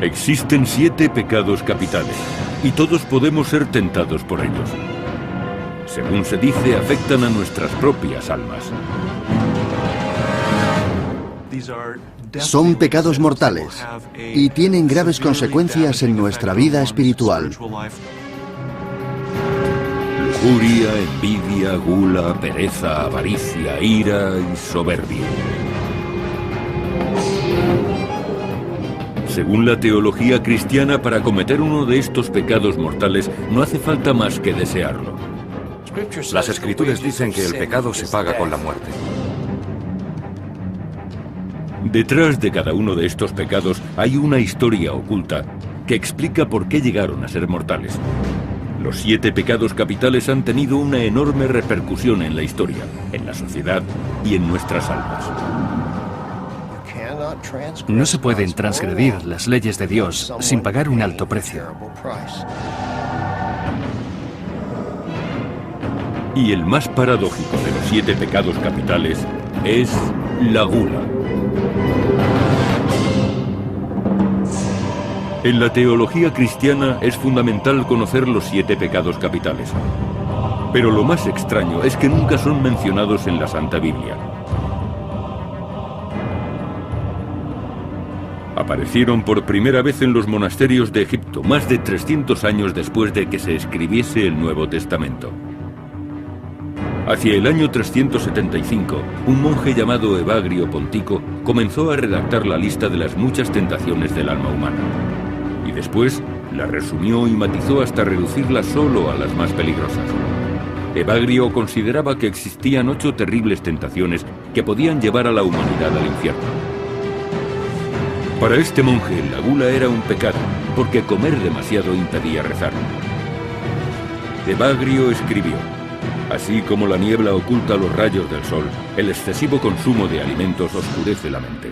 Existen 7 pecados capitales, y todos podemos ser tentados por ellos. Según se dice, afectan a nuestras propias almas. Son pecados mortales y tienen graves consecuencias en nuestra vida espiritual. Lujuria, envidia, gula, pereza, avaricia, ira y soberbia. Según la teología cristiana, para cometer uno de estos pecados mortales no hace falta más que desearlo. Las Escrituras dicen que el pecado se paga con la muerte. Detrás de cada uno de estos pecados hay una historia oculta que explica por qué llegaron a ser mortales. Los 7 pecados capitales han tenido una enorme repercusión en la historia, en la sociedad y en nuestras almas. No se pueden transgredir las leyes de Dios sin pagar un alto precio. Y el más paradójico de los 7 pecados capitales es la gula. En la teología cristiana es fundamental conocer los 7 pecados capitales. Pero lo más extraño es que nunca son mencionados en la Santa Biblia. Aparecieron por primera vez en los monasterios de Egipto, más de 300 años después de que se escribiese el Nuevo Testamento. Hacia el año 375, un monje llamado Evagrio Pontico comenzó a redactar la lista de las muchas tentaciones del alma humana. Y después la resumió y matizó hasta reducirla solo a las más peligrosas. Evagrio consideraba que existían 8 terribles tentaciones que podían llevar a la humanidad al infierno. Para este monje, la gula era un pecado, porque comer demasiado impedía rezar. Evagrio escribió: así como la niebla oculta los rayos del sol, el excesivo consumo de alimentos oscurece la mente.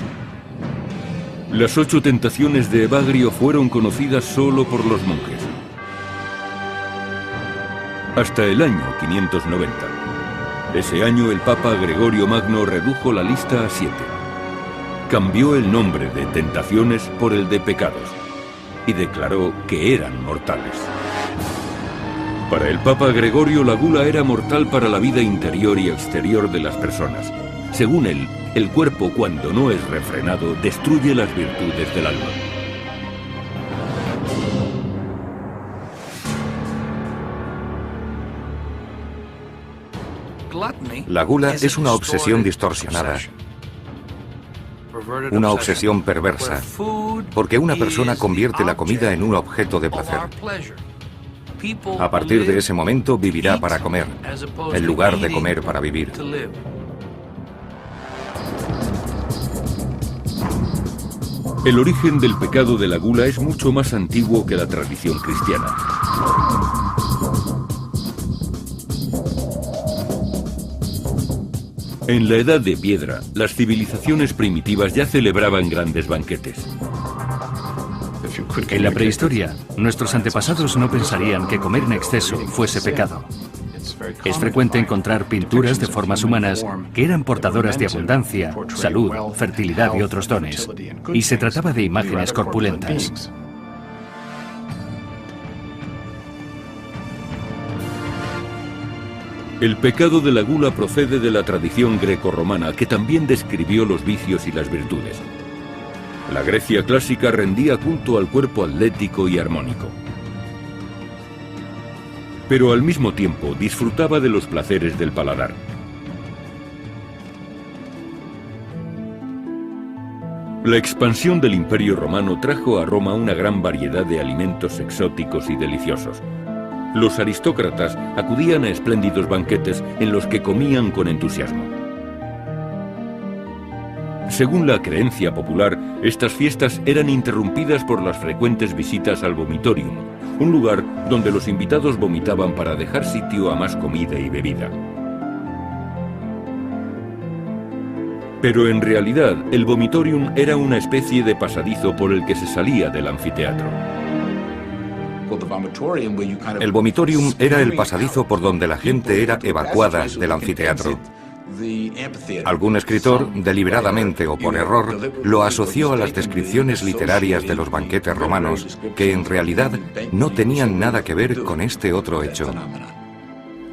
Las 8 tentaciones de Evagrio fueron conocidas solo por los monjes. Hasta el año 590. Ese año el Papa Gregorio Magno redujo la lista a 7. Cambió el nombre de tentaciones por el de pecados y declaró que eran mortales. Para el Papa Gregorio, la gula era mortal para la vida interior y exterior de las personas. Según él, el cuerpo, cuando no es refrenado, destruye las virtudes del alma. La gula es una obsesión distorsionada, una obsesión perversa, porque una persona convierte la comida en un objeto de placer. A partir de ese momento vivirá para comer, en lugar de comer para vivir. El origen del pecado de la gula es mucho más antiguo que la tradición cristiana. En la Edad de Piedra, las civilizaciones primitivas ya celebraban grandes banquetes. En la prehistoria, nuestros antepasados no pensarían que comer en exceso fuese pecado. Es frecuente encontrar pinturas de formas humanas que eran portadoras de abundancia, salud, fertilidad y otros dones, y se trataba de imágenes corpulentas. El pecado de la gula procede de la tradición grecorromana, que también describió los vicios y las virtudes. La Grecia clásica rendía culto al cuerpo atlético y armónico. Pero al mismo tiempo disfrutaba de los placeres del paladar. La expansión del Imperio Romano trajo a Roma una gran variedad de alimentos exóticos y deliciosos. Los aristócratas acudían a espléndidos banquetes en los que comían con entusiasmo. Según la creencia popular, estas fiestas eran interrumpidas por las frecuentes visitas al vomitorium, un lugar donde los invitados vomitaban para dejar sitio a más comida y bebida. Pero en realidad, el vomitorium era una especie de pasadizo por el que se salía del anfiteatro. El vomitorium era el pasadizo por donde la gente era evacuada del anfiteatro. Algún escritor, deliberadamente o por error, lo asoció a las descripciones literarias de los banquetes romanos, que en realidad no tenían nada que ver con este otro hecho.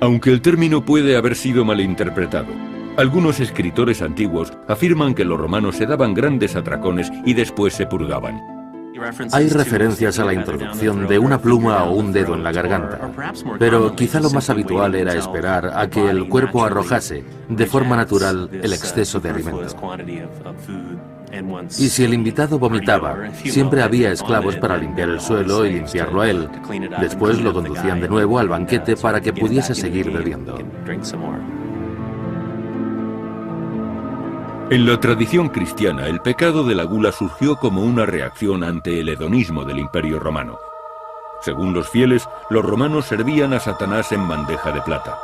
Aunque el término puede haber sido malinterpretado, algunos escritores antiguos afirman que los romanos se daban grandes atracones y después se purgaban. Hay referencias a la introducción de una pluma o un dedo en la garganta, pero quizá lo más habitual era esperar a que el cuerpo arrojase de forma natural el exceso de alimento. Y si el invitado vomitaba, siempre había esclavos para limpiar el suelo y limpiarlo a él. Después lo conducían de nuevo al banquete para que pudiese seguir bebiendo. En la tradición cristiana, el pecado de la gula surgió como una reacción ante el hedonismo del Imperio Romano. Según los fieles, los romanos servían a Satanás en bandeja de plata.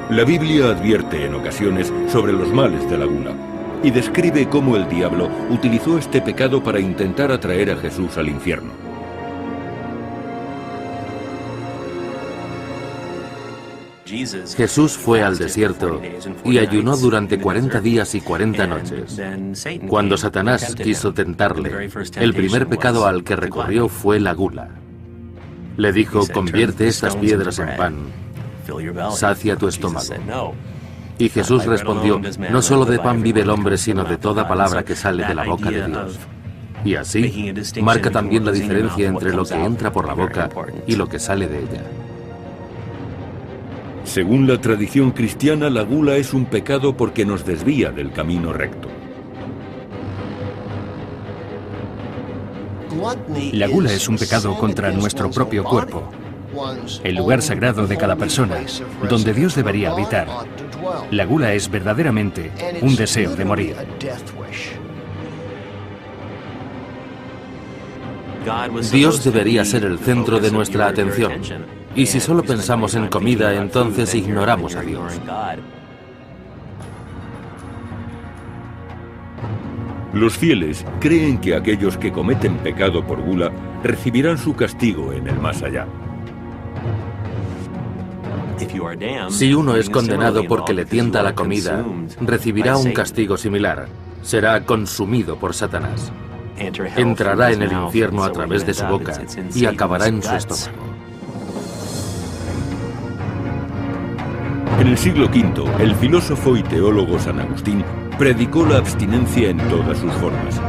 La Biblia advierte en ocasiones sobre los males de la gula y describe cómo el diablo utilizó este pecado para intentar atraer a Jesús al infierno. Jesús fue al desierto y ayunó durante 40 días y 40 noches. Cuando Satanás quiso tentarle, el primer pecado al que recurrió fue la gula. Le dijo: convierte estas piedras en pan, sacia tu estómago. Y Jesús respondió: no solo de pan vive el hombre, sino de toda palabra que sale de la boca de Dios. Y así marca también la diferencia entre lo que entra por la boca y lo que sale de ella. Según la tradición cristiana, la gula es un pecado porque nos desvía del camino recto. La gula es un pecado contra nuestro propio cuerpo, el lugar sagrado de cada persona, donde Dios debería habitar. La gula es verdaderamente un deseo de morir. Dios debería ser el centro de nuestra atención. Y si solo pensamos en comida, entonces ignoramos a Dios. Los fieles creen que aquellos que cometen pecado por gula recibirán su castigo en el más allá. Si uno es condenado porque le tienta la comida, recibirá un castigo similar. Será consumido por Satanás. Entrará en el infierno a través de su boca y acabará en su estómago. En el siglo V, el filósofo y teólogo San Agustín predicó la abstinencia en todas sus formas.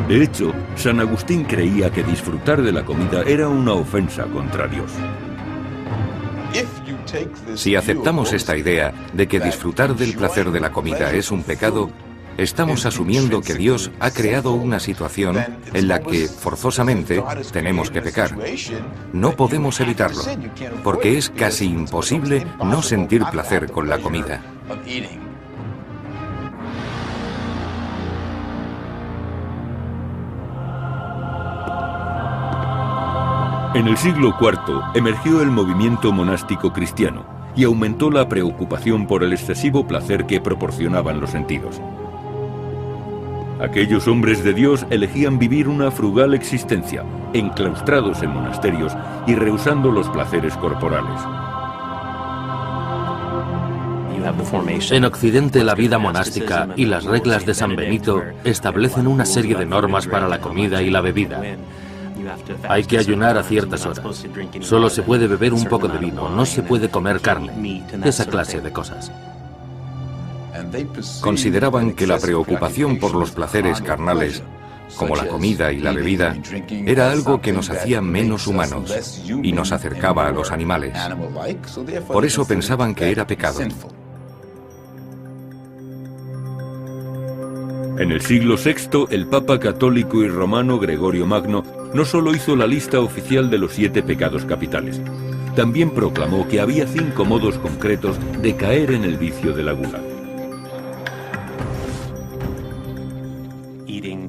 De hecho, San Agustín creía que disfrutar de la comida era una ofensa contra Dios. Si aceptamos esta idea de que disfrutar del placer de la comida es un pecado, estamos asumiendo que Dios ha creado una situación en la que, forzosamente, tenemos que pecar. No podemos evitarlo, porque es casi imposible no sentir placer con la comida. En el siglo IV emergió el movimiento monástico cristiano y aumentó la preocupación por el excesivo placer que proporcionaban los sentidos. Aquellos hombres de Dios elegían vivir una frugal existencia, enclaustrados en monasterios y rehusando los placeres corporales. En Occidente, la vida monástica y las reglas de San Benito establecen una serie de normas para la comida y la bebida. Hay que ayunar a ciertas horas. Solo se puede beber un poco de vino, no se puede comer carne, esa clase de cosas. Consideraban que la preocupación por los placeres carnales, como la comida y la bebida, era algo que nos hacía menos humanos y nos acercaba a los animales. Por eso pensaban que era pecado. En el siglo VI, el Papa católico y romano Gregorio Magno no solo hizo la lista oficial de los 7 pecados capitales, también proclamó que había 5 modos concretos de caer en el vicio de la gula.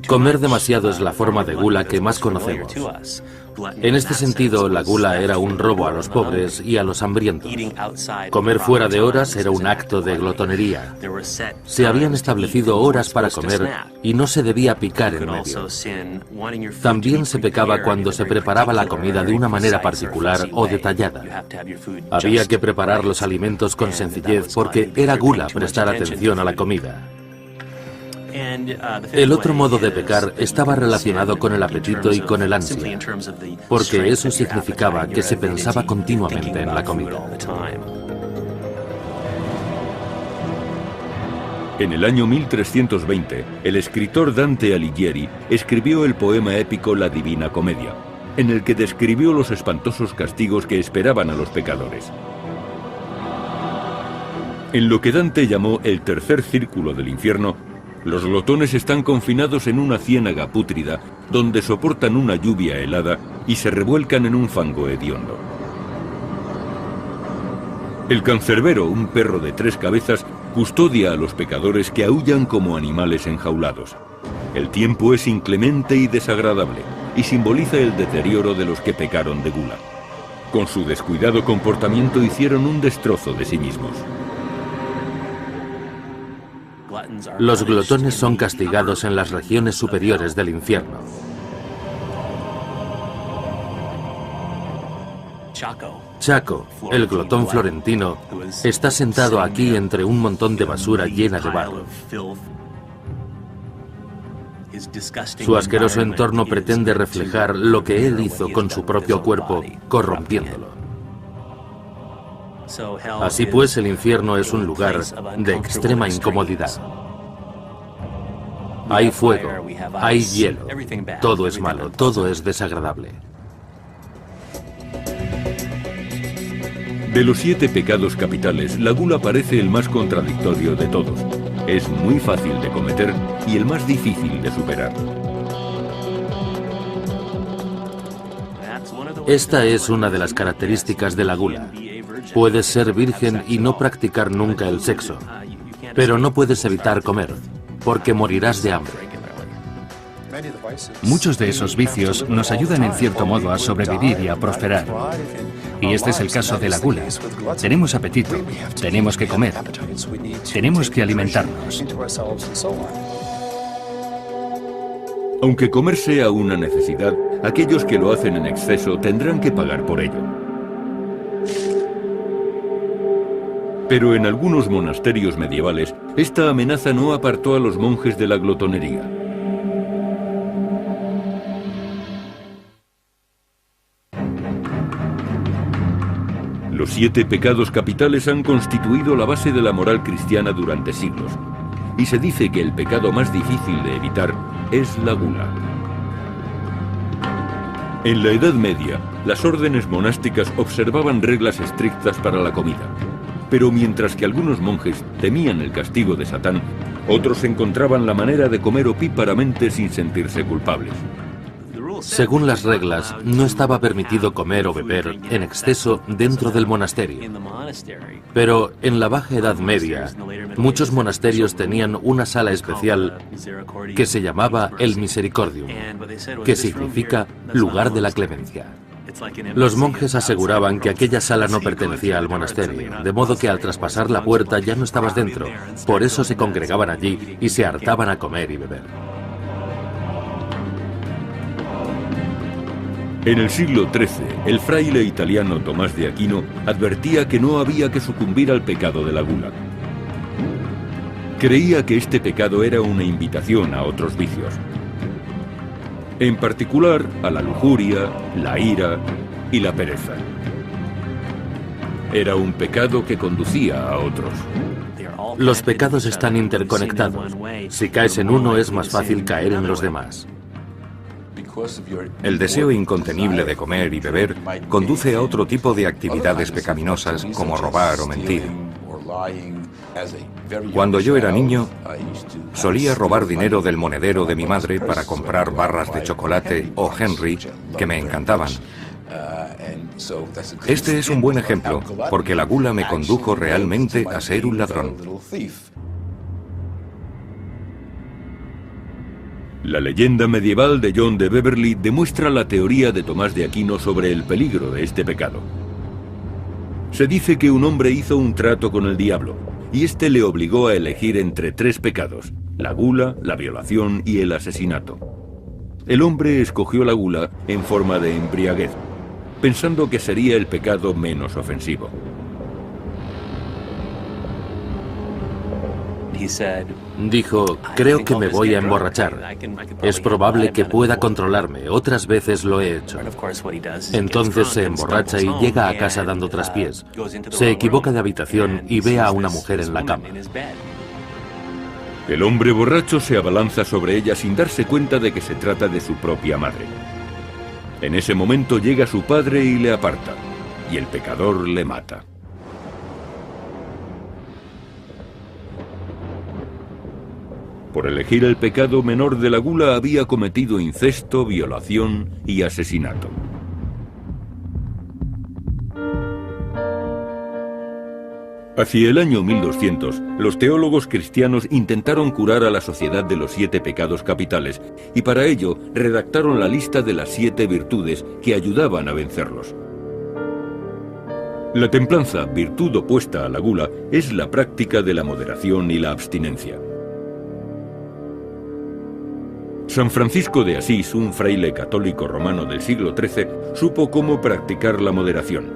Comer demasiado es la forma de gula que más conocemos. En este sentido, la gula era un robo a los pobres y a los hambrientos. Comer fuera de horas era un acto de glotonería. Se habían establecido horas para comer y no se debía picar en medio. También se pecaba cuando se preparaba la comida de una manera particular o detallada. Había que preparar los alimentos con sencillez porque era gula prestar atención a la comida. El otro modo de pecar estaba relacionado con el apetito y con el ansia, porque eso significaba que se pensaba continuamente en la comida. En el año 1320, el escritor Dante Alighieri escribió el poema épico La Divina Comedia, en el que describió los espantosos castigos que esperaban a los pecadores. En lo que Dante llamó el tercer círculo del infierno, los glotones están confinados en una ciénaga pútrida, donde soportan una lluvia helada y se revuelcan en un fango hediondo. El cancerbero, un perro de 3 cabezas, custodia a los pecadores que aúllan como animales enjaulados. El tiempo es inclemente y desagradable, y simboliza el deterioro de los que pecaron de gula. Con su descuidado comportamiento hicieron un destrozo de sí mismos. Los glotones son castigados en las regiones superiores del infierno. Chaco, el glotón florentino, está sentado aquí entre un montón de basura llena de barro. Su asqueroso entorno pretende reflejar lo que él hizo con su propio cuerpo, corrompiéndolo. Así pues, el infierno es un lugar de extrema incomodidad. Hay fuego, hay hielo, todo es malo, todo es desagradable. De los 7 pecados capitales, la gula parece el más contradictorio de todos. Es muy fácil de cometer y el más difícil de superar. Esta es una de las características de la gula. Puedes ser virgen y no practicar nunca el sexo, pero no puedes evitar comer, porque morirás de hambre. Muchos de esos vicios nos ayudan en cierto modo a sobrevivir y a prosperar. Y este es el caso de la gula. Tenemos apetito, tenemos que comer, tenemos que alimentarnos. Aunque comer sea una necesidad, aquellos que lo hacen en exceso tendrán que pagar por ello. Pero en algunos monasterios medievales, esta amenaza no apartó a los monjes de la glotonería. Los 7 pecados capitales han constituido la base de la moral cristiana durante siglos, y se dice que el pecado más difícil de evitar es la gula. En la Edad Media, las órdenes monásticas observaban reglas estrictas para la comida. Pero mientras que algunos monjes temían el castigo de Satán, otros encontraban la manera de comer opíparamente sin sentirse culpables. Según las reglas, no estaba permitido comer o beber en exceso dentro del monasterio. Pero en la Baja Edad Media, muchos monasterios tenían una sala especial que se llamaba el Misericordium, que significa lugar de la clemencia. Los monjes aseguraban que aquella sala no pertenecía al monasterio, de modo que al traspasar la puerta ya no estabas dentro. Por eso se congregaban allí y se hartaban a comer y beber. En el siglo XIII, el fraile italiano Tomás de Aquino advertía que no había que sucumbir al pecado de la gula. Creía que este pecado era una invitación a otros vicios. En particular, a la lujuria, la ira y la pereza. Era un pecado que conducía a otros. Los pecados están interconectados. Si caes en uno, es más fácil caer en los demás. El deseo incontenible de comer y beber conduce a otro tipo de actividades pecaminosas como robar o mentir. Cuando yo era niño, solía robar dinero del monedero de mi madre para comprar barras de chocolate o Henry que me encantaban. Este es un buen ejemplo, porque la gula me condujo realmente a ser un ladrón. La leyenda medieval de John de Beverly demuestra la teoría de Tomás de Aquino sobre el peligro de este pecado. Se dice que un hombre hizo un trato con el diablo, y éste le obligó a elegir entre 3 pecados: la gula, la violación y el asesinato. El hombre escogió la gula en forma de embriaguez, pensando que sería el pecado menos ofensivo. Dijo, creo que me voy a emborrachar. Es probable que pueda controlarme, otras veces lo he hecho. Entonces se emborracha y llega a casa dando traspiés. Se equivoca de habitación y ve a una mujer en la cama. El hombre borracho se abalanza sobre ella sin darse cuenta de que se trata de su propia madre. En ese momento llega su padre y le aparta, y el pecador le mata. Por elegir el pecado menor de la gula había cometido incesto, violación y asesinato. Hacia el año 1200, los teólogos cristianos intentaron curar a la sociedad de los 7 pecados capitales y para ello redactaron la lista de las 7 virtudes que ayudaban a vencerlos. La templanza, virtud opuesta a la gula, es la práctica de la moderación y la abstinencia. San Francisco de Asís, un fraile católico romano del siglo XIII, supo cómo practicar la moderación.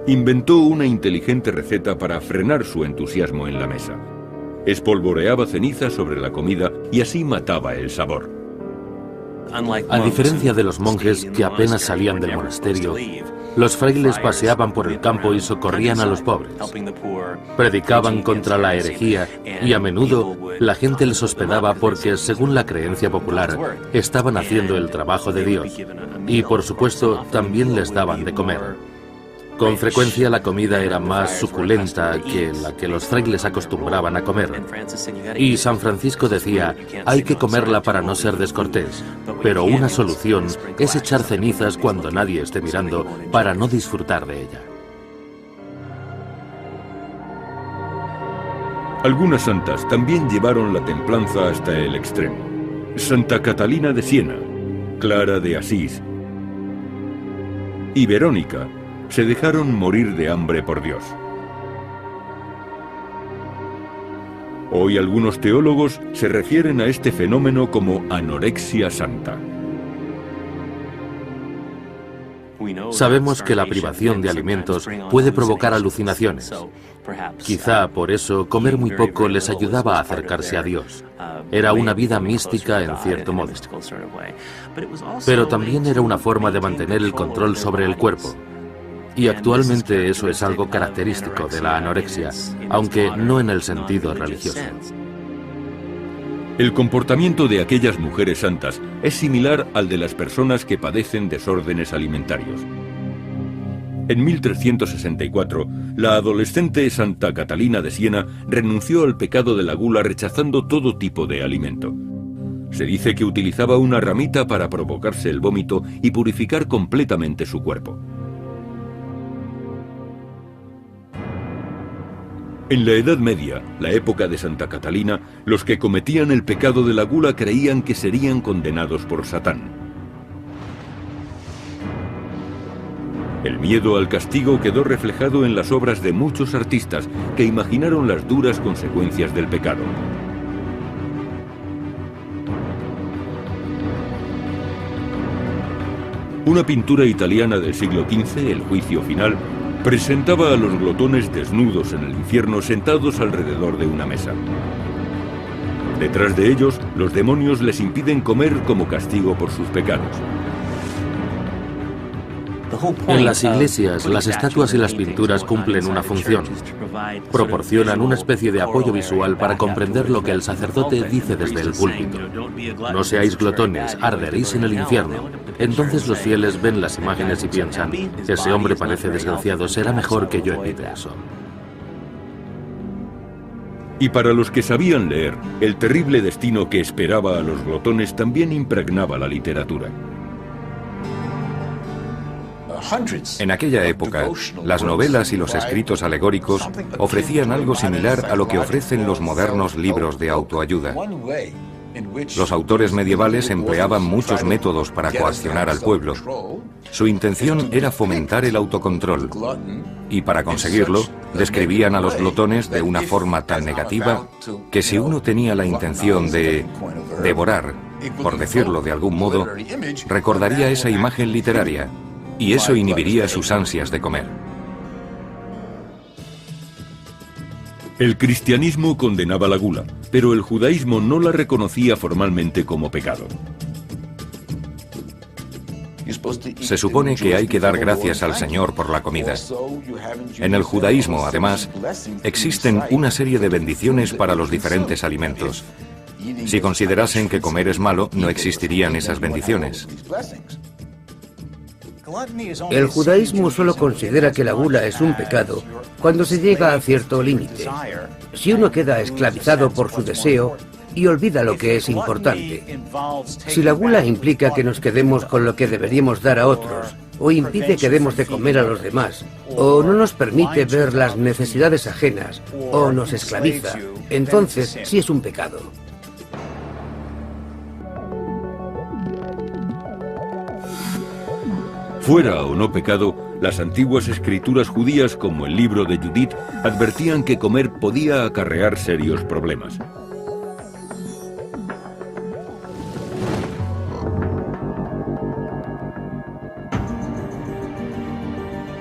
Inventó una inteligente receta para frenar su entusiasmo en la mesa. Espolvoreaba ceniza sobre la comida y así mataba el sabor. A diferencia de los monjes que apenas salían del monasterio, los frailes paseaban por el campo y socorrían a los pobres. Predicaban contra la herejía y a menudo la gente les hospedaba porque, según la creencia popular, estaban haciendo el trabajo de Dios. Y, por supuesto, también les daban de comer. Con frecuencia la comida era más suculenta que la que los frailes acostumbraban a comer. Y San Francisco decía, hay que comerla para no ser descortés, pero una solución es echar cenizas cuando nadie esté mirando para no disfrutar de ella. Algunas santas también llevaron la templanza hasta el extremo. Santa Catalina de Siena, Clara de Asís y Verónica se dejaron morir de hambre por Dios. Hoy algunos teólogos se refieren a este fenómeno como anorexia santa. Sabemos que la privación de alimentos puede provocar alucinaciones. Quizá por eso comer muy poco les ayudaba a acercarse a Dios. Era una vida mística en cierto modo. Pero también era una forma de mantener el control sobre el cuerpo. Y actualmente eso es algo característico de la anorexia, aunque no en el sentido religioso. El comportamiento de aquellas mujeres santas es similar al de las personas que padecen desórdenes alimentarios. En 1364, la adolescente Santa Catalina de Siena renunció al pecado de la gula rechazando todo tipo de alimento. Se dice que utilizaba una ramita para provocarse el vómito y purificar completamente su cuerpo. En la Edad Media, la época de Santa Catalina, los que cometían el pecado de la gula creían que serían condenados por Satán. El miedo al castigo quedó reflejado en las obras de muchos artistas que imaginaron las duras consecuencias del pecado. Una pintura italiana del siglo XV, El Juicio Final, presentaba a los glotones desnudos en el infierno sentados alrededor de una mesa. Detrás de ellos, los demonios les impiden comer como castigo por sus pecados. En las iglesias, las estatuas y las pinturas cumplen una función. Proporcionan una especie de apoyo visual para comprender lo que el sacerdote dice desde el púlpito. No seáis glotones, arderéis en el infierno. Entonces los fieles ven las imágenes y piensan, ese hombre parece desgraciado, será mejor que yo evite eso. Y para los que sabían leer, el terrible destino que esperaba a los glotones también impregnaba la literatura. En aquella época, las novelas y los escritos alegóricos ofrecían algo similar a lo que ofrecen los modernos libros de autoayuda. Los autores medievales empleaban muchos métodos para coaccionar al pueblo. Su intención era fomentar el autocontrol, y para conseguirlo, describían a los glotones de una forma tan negativa que si uno tenía la intención de devorar, por decirlo de algún modo, recordaría esa imagen literaria, y eso inhibiría sus ansias de comer. El cristianismo condenaba la gula, pero el judaísmo no la reconocía formalmente como pecado. Se supone que hay que dar gracias al Señor por la comida. En el judaísmo, además, existen una serie de bendiciones para los diferentes alimentos. Si considerasen que comer es malo, no existirían esas bendiciones. El judaísmo solo considera que la gula es un pecado cuando se llega a cierto límite. Si uno queda esclavizado por su deseo y olvida lo que es importante. Si la gula implica que nos quedemos con lo que deberíamos dar a otros, o impide que demos de comer a los demás, o no nos permite ver las necesidades ajenas, o nos esclaviza, entonces sí es un pecado. Fuera o no pecado, las antiguas escrituras judías como el libro de Judith advertían que comer podía acarrear serios problemas.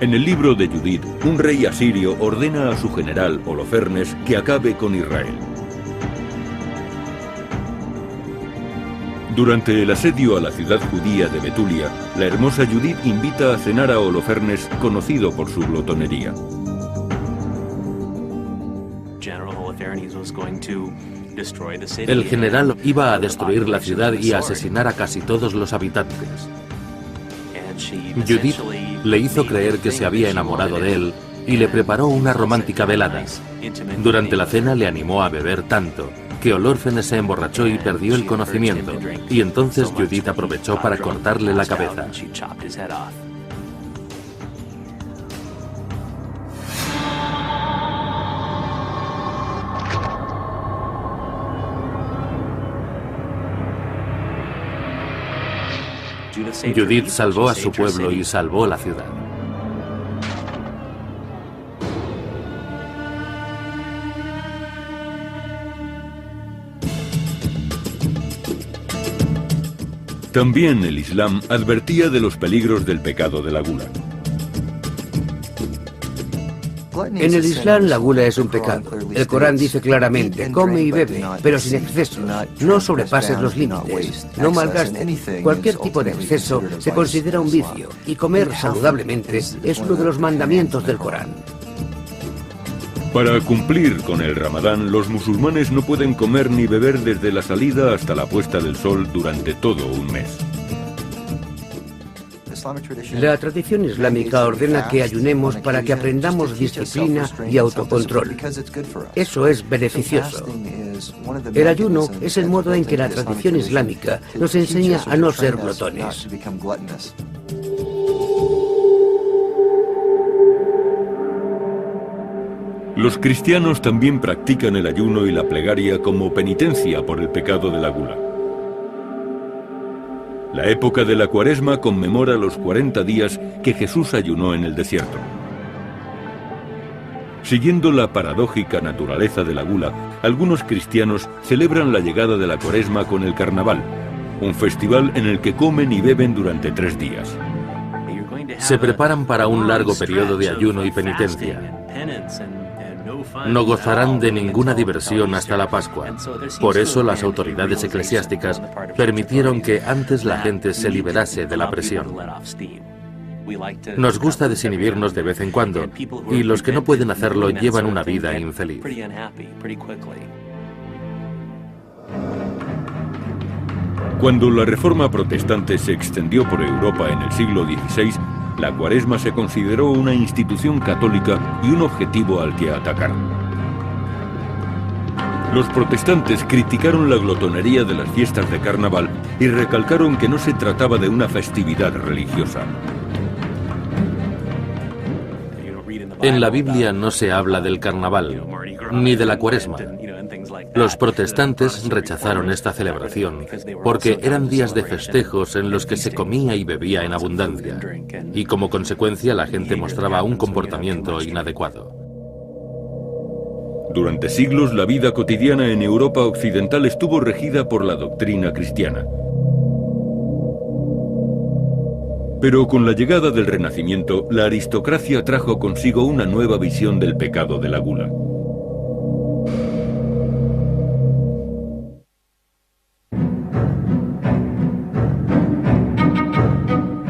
En el libro de Judith, un rey asirio ordena a su general Holofernes que acabe con Israel. Durante el asedio a la ciudad judía de Betulia, la hermosa Judith invita a cenar a Holofernes, conocido por su glotonería. El general iba a destruir la ciudad y a asesinar a casi todos los habitantes. Judith le hizo creer que se había enamorado de él y le preparó una romántica velada. Durante la cena le animó a beber tanto que Holofernes se emborrachó y perdió el conocimiento, y entonces Judith aprovechó para cortarle la cabeza. Judith salvó a su pueblo y salvó la ciudad. También el Islam advertía de los peligros del pecado de la gula. En el Islam la gula es un pecado. El Corán dice claramente, come y bebe, pero sin excesos. No sobrepases los límites. No malgastes. Cualquier tipo de exceso se considera un vicio, y comer saludablemente es uno de los mandamientos del Corán. Para cumplir con el Ramadán, los musulmanes no pueden comer ni beber desde la salida hasta la puesta del sol durante todo un mes. La tradición islámica ordena que ayunemos para que aprendamos disciplina y autocontrol. Eso es beneficioso. El ayuno es el modo en que la tradición islámica nos enseña a no ser glotones. Los cristianos también practican el ayuno y la plegaria como penitencia por el pecado de la gula. La época de la Cuaresma conmemora los 40 días que Jesús ayunó en el desierto. Siguiendo la paradójica naturaleza de la gula, algunos cristianos celebran la llegada de la Cuaresma con el Carnaval, un festival en el que comen y beben durante 3 días. Se preparan para un largo periodo de ayuno y penitencia. No gozarán de ninguna diversión hasta la Pascua. Por eso las autoridades eclesiásticas permitieron que antes la gente se liberase de la presión. Nos gusta desinhibirnos de vez en cuando, y los que no pueden hacerlo llevan una vida infeliz. Cuando la Reforma protestante se extendió por Europa en el siglo XVI, la Cuaresma se consideró una institución católica y un objetivo al que atacar. Los protestantes criticaron la glotonería de las fiestas de carnaval y recalcaron que no se trataba de una festividad religiosa. En la Biblia no se habla del carnaval, ni de la Cuaresma. Los protestantes rechazaron esta celebración porque eran días de festejos en los que se comía y bebía en abundancia, y como consecuencia la gente mostraba un comportamiento inadecuado. Durante siglos la vida cotidiana en Europa occidental estuvo regida por la doctrina cristiana. Pero con la llegada del Renacimiento, la aristocracia trajo consigo una nueva visión del pecado de la gula.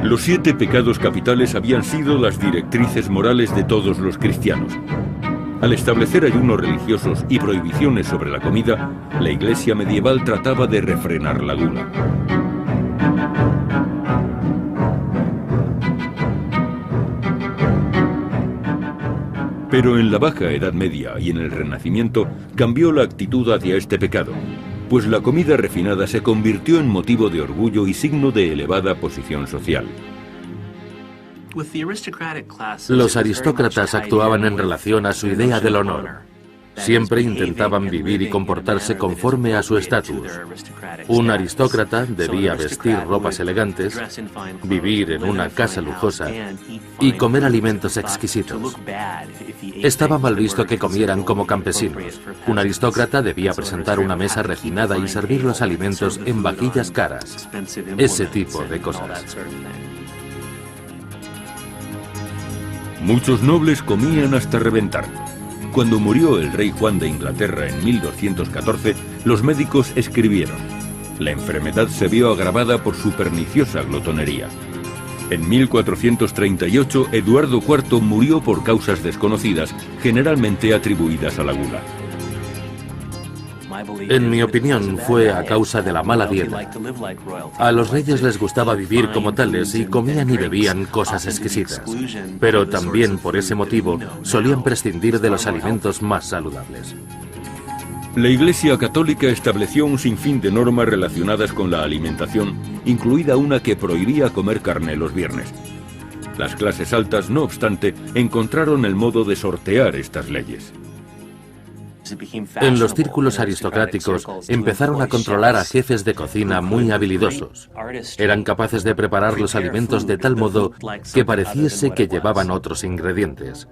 Los 7 pecados capitales habían sido las directrices morales de todos los cristianos. Al establecer ayunos religiosos y prohibiciones sobre la comida, la Iglesia medieval trataba de refrenar la gula. Pero en la Baja Edad Media y en el Renacimiento cambió la actitud hacia este pecado, pues la comida refinada se convirtió en motivo de orgullo y signo de elevada posición social. Los aristócratas actuaban en relación a su idea del honor. Siempre intentaban vivir y comportarse conforme a su estatus. Un aristócrata debía vestir ropas elegantes, vivir en una casa lujosa y comer alimentos exquisitos. Estaba mal visto que comieran como campesinos. Un aristócrata debía presentar una mesa refinada y servir los alimentos en vajillas caras. Ese tipo de cosas. Muchos nobles comían hasta reventar. Cuando murió el rey Juan de Inglaterra en 1214, los médicos escribieron: la enfermedad se vio agravada por su perniciosa glotonería. En 1438, Eduardo IV murió por causas desconocidas, generalmente atribuidas a la gula. En mi opinión, fue a causa de la mala dieta. A los reyes les gustaba vivir como tales y comían y bebían cosas exquisitas. Pero también por ese motivo solían prescindir de los alimentos más saludables. La Iglesia Católica estableció un sinfín de normas relacionadas con la alimentación, incluida una que prohibía comer carne los viernes. Las clases altas, no obstante, encontraron el modo de sortear estas leyes. En los círculos aristocráticos empezaron a controlar a jefes de cocina muy habilidosos. Eran capaces de preparar los alimentos de tal modo que pareciese que llevaban otros ingredientes.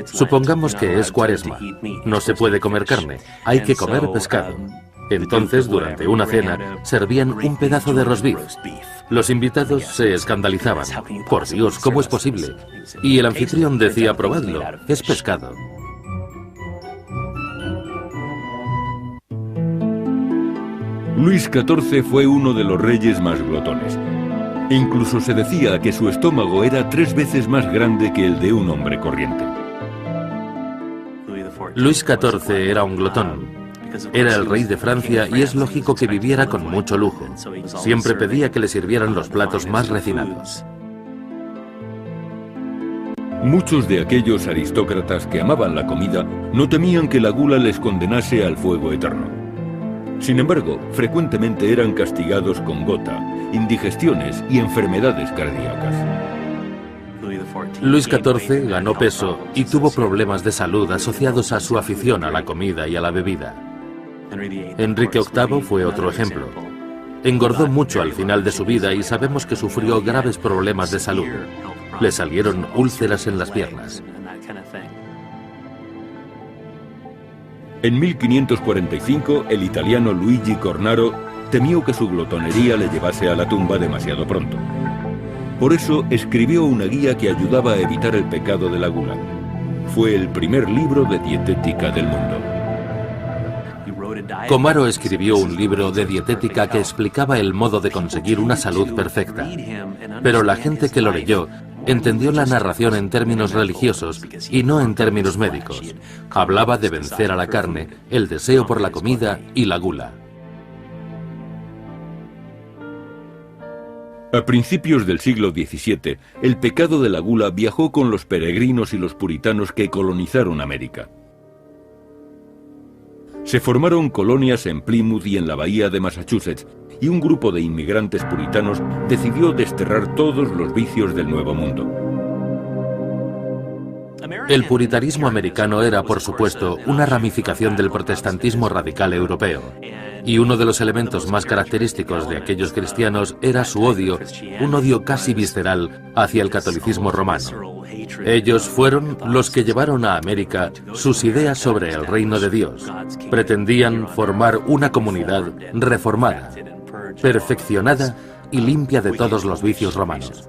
Supongamos que es Cuaresma. No se puede comer carne, hay que comer pescado. Entonces, durante una cena, servían un pedazo de roast beef. Los invitados se escandalizaban. Por Dios, ¿cómo es posible? Y el anfitrión decía: probadlo, es pescado. Luis XIV fue uno de los reyes más glotones. Incluso se decía que su estómago era 3 veces más grande que el de un hombre corriente. Luis XIV era un glotón. Era el rey de Francia y es lógico que viviera con mucho lujo. Siempre pedía que le sirvieran los platos más refinados. Muchos de aquellos aristócratas que amaban la comida no temían que la gula les condenase al fuego eterno. Sin embargo, frecuentemente eran castigados con gota, indigestiones y enfermedades cardíacas. Luis XIV ganó peso y tuvo problemas de salud asociados a su afición a la comida y a la bebida. Enrique VIII fue otro ejemplo. Engordó mucho al final de su vida y sabemos que sufrió graves problemas de salud. Le salieron úlceras en las piernas. En 1545, el italiano Luigi Cornaro temió que su glotonería le llevase a la tumba demasiado pronto. Por eso escribió una guía que ayudaba a evitar el pecado de la gula. Fue el primer libro de dietética del mundo. Cornaro escribió un libro de dietética que explicaba el modo de conseguir una salud perfecta. Pero la gente que lo leyó entendió la narración en términos religiosos y no en términos médicos. Hablaba de vencer a la carne, el deseo por la comida y la gula. A principios del siglo XVII, el pecado de la gula viajó con los peregrinos y los puritanos que colonizaron América. Se formaron colonias en Plymouth y en la bahía de Massachusetts, y un grupo de inmigrantes puritanos decidió desterrar todos los vicios del Nuevo Mundo. El puritanismo americano era, por supuesto, una ramificación del protestantismo radical europeo. Y uno de los elementos más característicos de aquellos cristianos era su odio, un odio casi visceral hacia el catolicismo romano. Ellos fueron los que llevaron a América sus ideas sobre el reino de Dios. Pretendían formar una comunidad reformada, perfeccionada y limpia de todos los vicios romanos.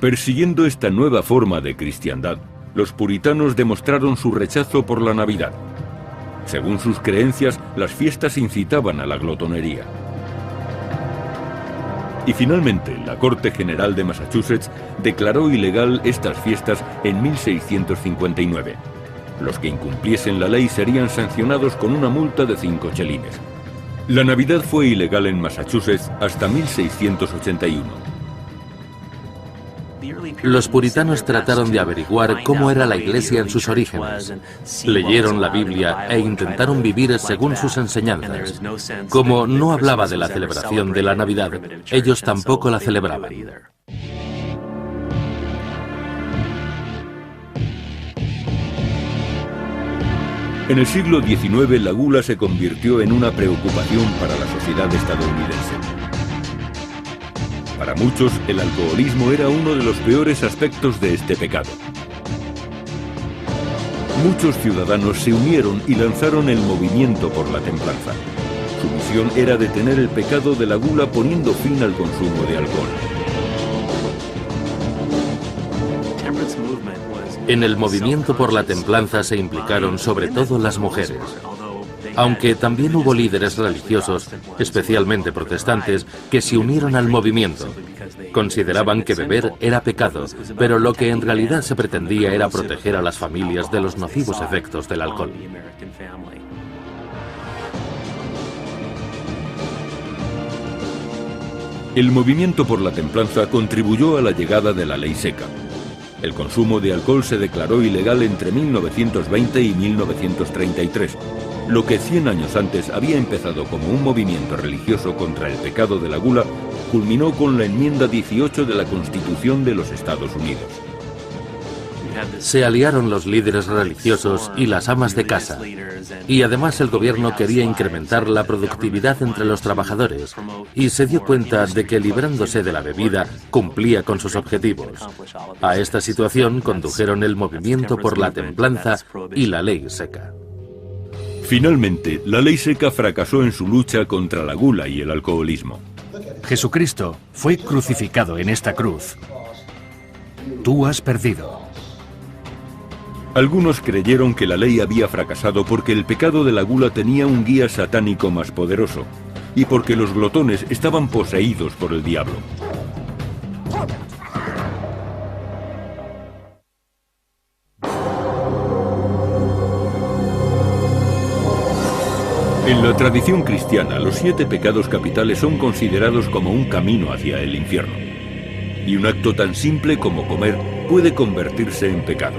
Persiguiendo esta nueva forma de cristiandad, los puritanos demostraron su rechazo por la Navidad. Según sus creencias, las fiestas incitaban a la glotonería. Y finalmente, la Corte General de Massachusetts declaró ilegal estas fiestas en 1659. Los que incumpliesen la ley serían sancionados con una multa de 5 chelines. La Navidad fue ilegal en Massachusetts hasta 1681. Los puritanos trataron de averiguar cómo era la Iglesia en sus orígenes. Leyeron la Biblia e intentaron vivir según sus enseñanzas. Como no hablaba de la celebración de la Navidad, ellos tampoco la celebraban. En el siglo XIX, la gula se convirtió en una preocupación para la sociedad estadounidense. Para muchos, el alcoholismo era uno de los peores aspectos de este pecado. Muchos ciudadanos se unieron y lanzaron el movimiento por la templanza. Su misión era detener el pecado de la gula poniendo fin al consumo de alcohol. En el movimiento por la templanza se implicaron sobre todo las mujeres. Aunque también hubo líderes religiosos, especialmente protestantes, que se unieron al movimiento. Consideraban que beber era pecado, pero lo que en realidad se pretendía era proteger a las familias de los nocivos efectos del alcohol. El movimiento por la templanza contribuyó a la llegada de la ley seca. El consumo de alcohol se declaró ilegal entre 1920 y 1933. Lo que 100 años antes había empezado como un movimiento religioso contra el pecado de la gula, culminó con la enmienda 18 de la Constitución de los Estados Unidos. Se aliaron los líderes religiosos y las amas de casa. Y además el gobierno quería incrementar la productividad entre los trabajadores y se dio cuenta de que librándose de la bebida cumplía con sus objetivos. A esta situación condujeron el movimiento por la templanza y la ley seca. Finalmente, la ley seca fracasó en su lucha contra la gula y el alcoholismo. Jesucristo fue crucificado en esta cruz. Tú has perdido. Algunos creyeron que la ley había fracasado porque el pecado de la gula tenía un guía satánico más poderoso y porque los glotones estaban poseídos por el diablo. En la tradición cristiana, los 7 pecados capitales son considerados como un camino hacia el infierno. Y un acto tan simple como comer puede convertirse en pecado.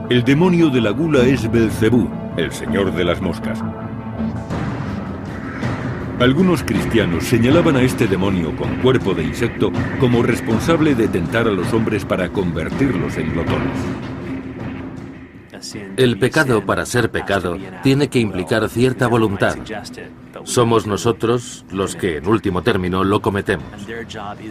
El demonio de la gula es Belcebú, el señor de las moscas. Algunos cristianos señalaban a este demonio con cuerpo de insecto como responsable de tentar a los hombres para convertirlos en glotones. El pecado, para ser pecado, tiene que implicar cierta voluntad. Somos nosotros los que, en último término, lo cometemos.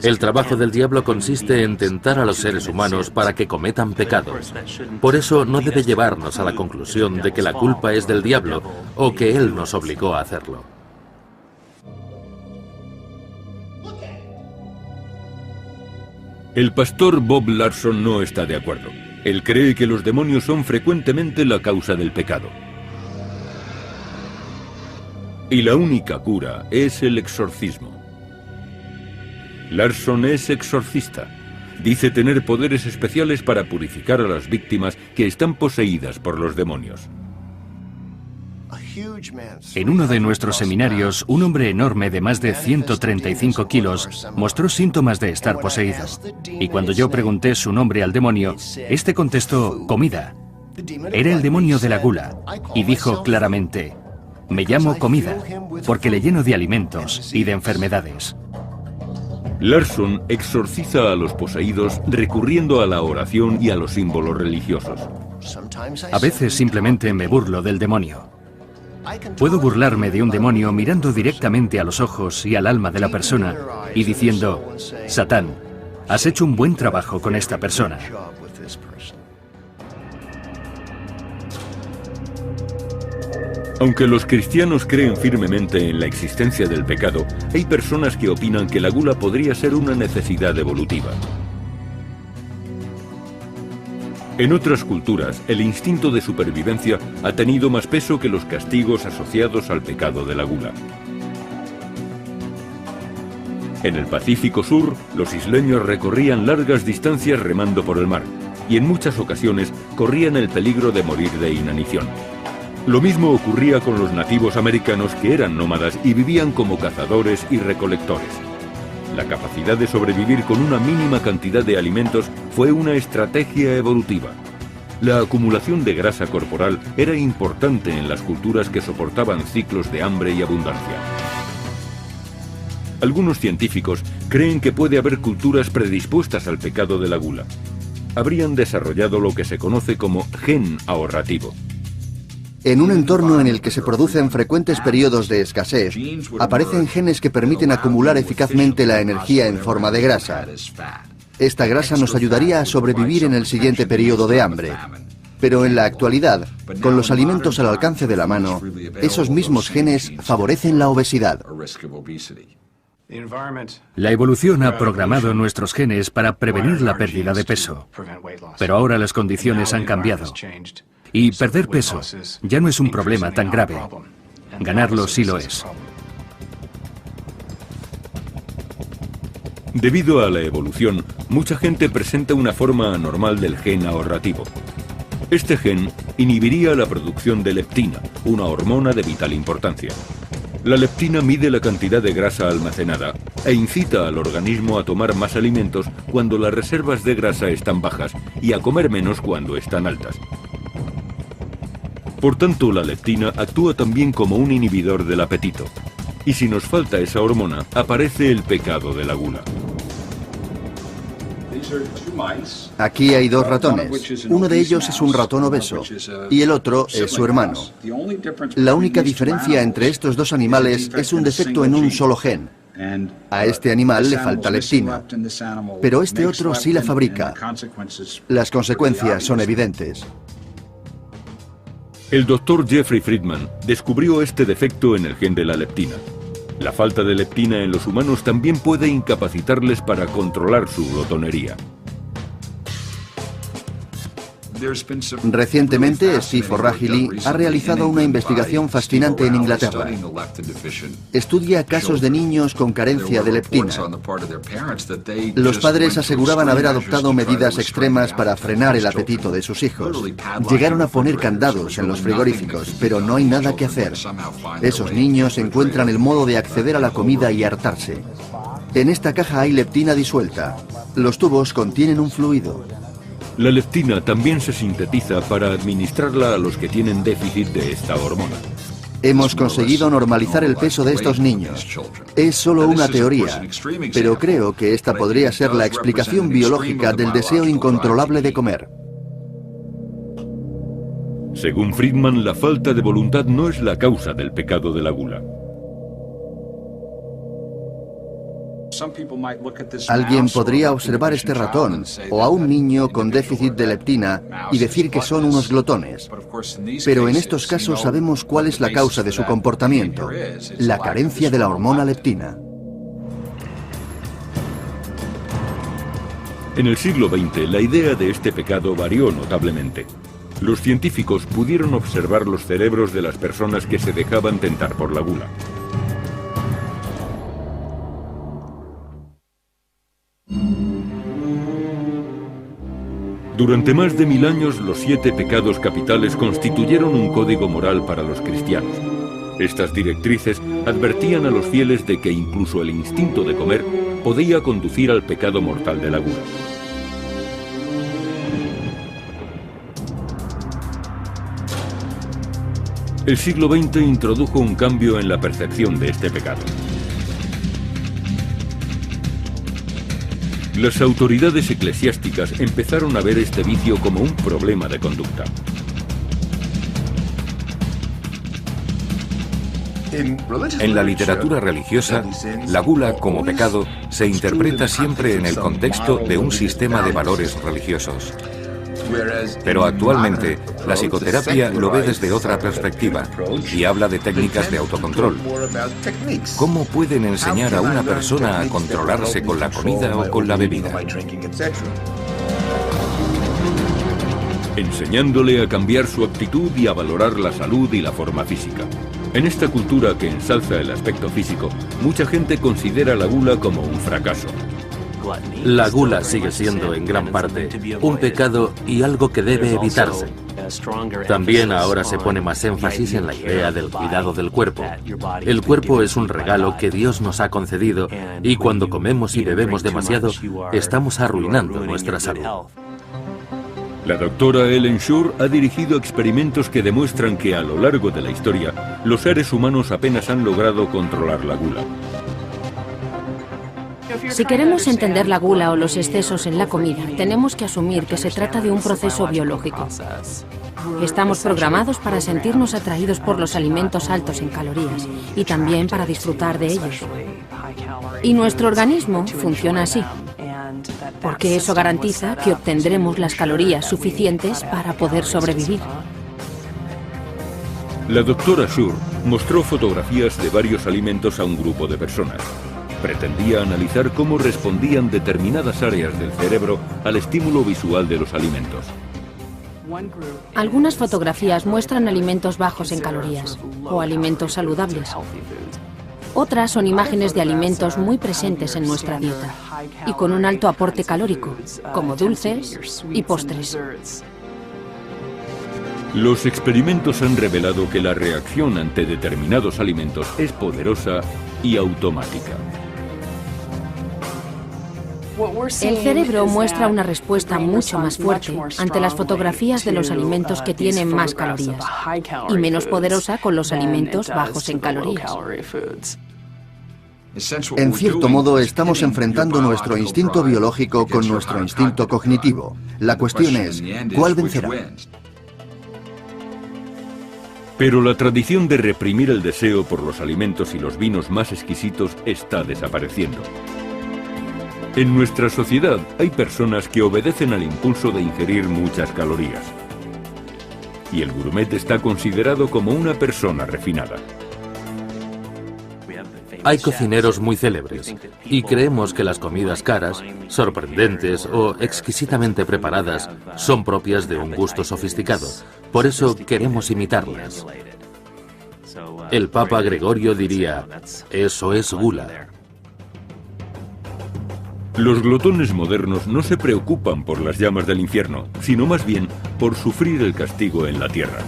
El trabajo del diablo consiste en tentar a los seres humanos para que cometan pecados. Por eso no debe llevarnos a la conclusión de que la culpa es del diablo o que él nos obligó a hacerlo. El pastor Bob Larson no está de acuerdo. Él cree que los demonios son frecuentemente la causa del pecado. Y la única cura es el exorcismo. Larson es exorcista. Dice tener poderes especiales para purificar a las víctimas que están poseídas por los demonios. En uno de nuestros seminarios, un hombre enorme de más de 135 kilos mostró síntomas de estar poseído. Y cuando yo pregunté su nombre al demonio, este contestó: comida. Era el demonio de la gula. Y dijo claramente: Me llamo comida, porque le lleno de alimentos y de enfermedades. Larson exorciza a los poseídos recurriendo a la oración y a los símbolos religiosos. A veces simplemente me burlo del demonio. Puedo burlarme de un demonio mirando directamente a los ojos y al alma de la persona y diciendo: Satán, has hecho un buen trabajo con esta persona. Aunque los cristianos creen firmemente en la existencia del pecado, hay personas que opinan que la gula podría ser una necesidad evolutiva. En otras culturas, el instinto de supervivencia ha tenido más peso que los castigos asociados al pecado de la gula. En el Pacífico Sur, los isleños recorrían largas distancias remando por el mar, y en muchas ocasiones corrían el peligro de morir de inanición. Lo mismo ocurría con los nativos americanos, que eran nómadas y vivían como cazadores y recolectores. La capacidad de sobrevivir con una mínima cantidad de alimentos fue una estrategia evolutiva. La acumulación de grasa corporal era importante en las culturas que soportaban ciclos de hambre y abundancia. Algunos científicos creen que puede haber culturas predispuestas al pecado de la gula. Habrían desarrollado lo que se conoce como gen ahorrativo. En un entorno en el que se producen frecuentes periodos de escasez, aparecen genes que permiten acumular eficazmente la energía en forma de grasa. Esta grasa nos ayudaría a sobrevivir en el siguiente periodo de hambre. Pero en la actualidad, con los alimentos al alcance de la mano, esos mismos genes favorecen la obesidad. La evolución ha programado nuestros genes para prevenir la pérdida de peso. Pero ahora las condiciones han cambiado. Y perder peso ya no es un problema tan grave. Ganarlo sí lo es. Debido a la evolución, mucha gente presenta una forma anormal del gen ahorrativo. Este gen inhibiría la producción de leptina, una hormona de vital importancia. La leptina mide la cantidad de grasa almacenada e incita al organismo a tomar más alimentos cuando las reservas de grasa están bajas y a comer menos cuando están altas. Por tanto, la leptina actúa también como un inhibidor del apetito. Y si nos falta esa hormona, aparece el pecado de la gula. Aquí hay dos ratones. Uno de ellos es un ratón obeso y el otro es su hermano. La única diferencia entre estos dos animales es un defecto en un solo gen. A este animal le falta leptina, pero este otro sí la fabrica. Las consecuencias son evidentes. El doctor Jeffrey Friedman descubrió este defecto en el gen de la leptina. La falta de leptina en los humanos también puede incapacitarles para controlar su glotonería. Recientemente, Steve O'Rahilly ha realizado una investigación fascinante en Inglaterra. Estudia casos de niños con carencia de leptina. Los padres aseguraban haber adoptado medidas extremas para frenar el apetito de sus hijos. Llegaron a poner candados en los frigoríficos, pero no hay nada que hacer. Esos niños encuentran el modo de acceder a la comida y hartarse. En esta caja hay leptina disuelta. Los tubos contienen un fluido. La leptina también se sintetiza para administrarla a los que tienen déficit de esta hormona. Hemos conseguido normalizar el peso de estos niños. Es solo una teoría, pero creo que esta podría ser la explicación biológica del deseo incontrolable de comer. Según Friedman, la falta de voluntad no es la causa del pecado de la gula. Alguien podría observar este ratón o a un niño con déficit de leptina y decir que son unos glotones. Pero en estos casos sabemos cuál es la causa de su comportamiento: la carencia de la hormona leptina. En el siglo XX, la idea de este pecado varió notablemente. Los científicos pudieron observar los cerebros de las personas que se dejaban tentar por la gula. Durante más de 1000 años, los 7 pecados capitales constituyeron un código moral para los cristianos. Estas directrices advertían a los fieles de que incluso el instinto de comer podía conducir al pecado mortal de la gula. El siglo XX introdujo un cambio en la percepción de este pecado. Las autoridades eclesiásticas empezaron a ver este vicio como un problema de conducta. En la literatura religiosa, la gula como pecado se interpreta siempre en el contexto de un sistema de valores religiosos. Pero actualmente, la psicoterapia lo ve desde otra perspectiva y habla de técnicas de autocontrol. ¿Cómo pueden enseñar a una persona a controlarse con la comida o con la bebida? Enseñándole a cambiar su actitud y a valorar la salud y la forma física. En esta cultura que ensalza el aspecto físico, mucha gente considera la gula como un fracaso. La gula sigue siendo, en gran parte, un pecado y algo que debe evitarse. También ahora se pone más énfasis en la idea del cuidado del cuerpo. El cuerpo es un regalo que Dios nos ha concedido y cuando comemos y bebemos demasiado, estamos arruinando nuestra salud. La doctora Ellen Schur ha dirigido experimentos que demuestran que a lo largo de la historia, los seres humanos apenas han logrado controlar la gula. Si queremos entender la gula o los excesos en la comida, tenemos que asumir que se trata de un proceso biológico. Estamos programados para sentirnos atraídos por los alimentos altos en calorías y también para disfrutar de ellos. Y nuestro organismo funciona así, porque eso garantiza que obtendremos las calorías suficientes para poder sobrevivir. La doctora Schur mostró fotografías de varios alimentos a un grupo de personas. Pretendía analizar cómo respondían determinadas áreas del cerebro al estímulo visual de los alimentos. Algunas fotografías muestran alimentos bajos en calorías o alimentos saludables. Otras son imágenes de alimentos muy presentes en nuestra dieta y con un alto aporte calórico, como dulces y postres. Los experimentos han revelado que la reacción ante determinados alimentos es poderosa y automática. El cerebro muestra una respuesta mucho más fuerte ante las fotografías de los alimentos que tienen más calorías y menos poderosa con los alimentos bajos en calorías. En cierto modo, estamos enfrentando nuestro instinto biológico con nuestro instinto cognitivo. La cuestión es, ¿cuál vencerá? Pero la tradición de reprimir el deseo por los alimentos y los vinos más exquisitos está desapareciendo. En nuestra sociedad hay personas que obedecen al impulso de ingerir muchas calorías. Y el gourmet está considerado como una persona refinada. Hay cocineros muy célebres y creemos que las comidas caras, sorprendentes o exquisitamente preparadas son propias de un gusto sofisticado. Por eso queremos imitarlas. El Papa Gregorio diría, eso es gula. Los glotones modernos no se preocupan por las llamas del infierno, sino más bien por sufrir el castigo en la tierra.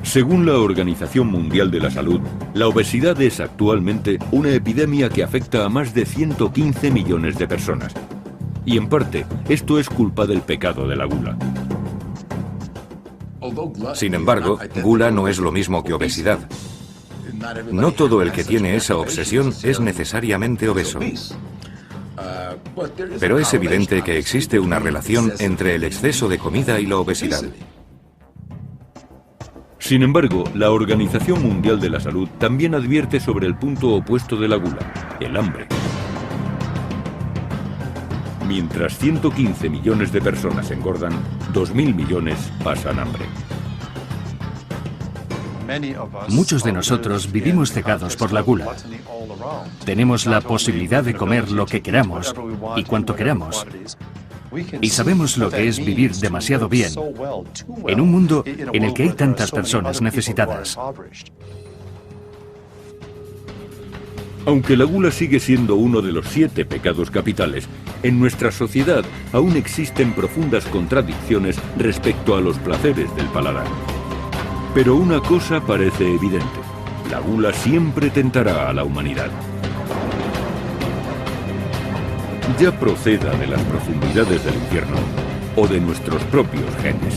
Según la Organización Mundial de la Salud, la obesidad es actualmente una epidemia que afecta a más de 115 millones de personas. Y en parte, esto es culpa del pecado de la gula. Sin embargo, gula no es lo mismo que obesidad. No todo el que tiene esa obsesión es necesariamente obeso. Pero es evidente que existe una relación entre el exceso de comida y la obesidad. Sin embargo, la Organización Mundial de la Salud también advierte sobre el punto opuesto de la gula, el hambre. Mientras 115 millones de personas engordan, 2.000 millones pasan hambre. Muchos de nosotros vivimos cegados por la gula. Tenemos la posibilidad de comer lo que queramos y cuanto queramos. Y sabemos lo que es vivir demasiado bien en un mundo en el que hay tantas personas necesitadas. Aunque la gula sigue siendo uno de los 7 pecados capitales, en nuestra sociedad aún existen profundas contradicciones respecto a los placeres del paladar. Pero una cosa parece evidente: la gula siempre tentará a la humanidad. Ya proceda de las profundidades del infierno o de nuestros propios genes.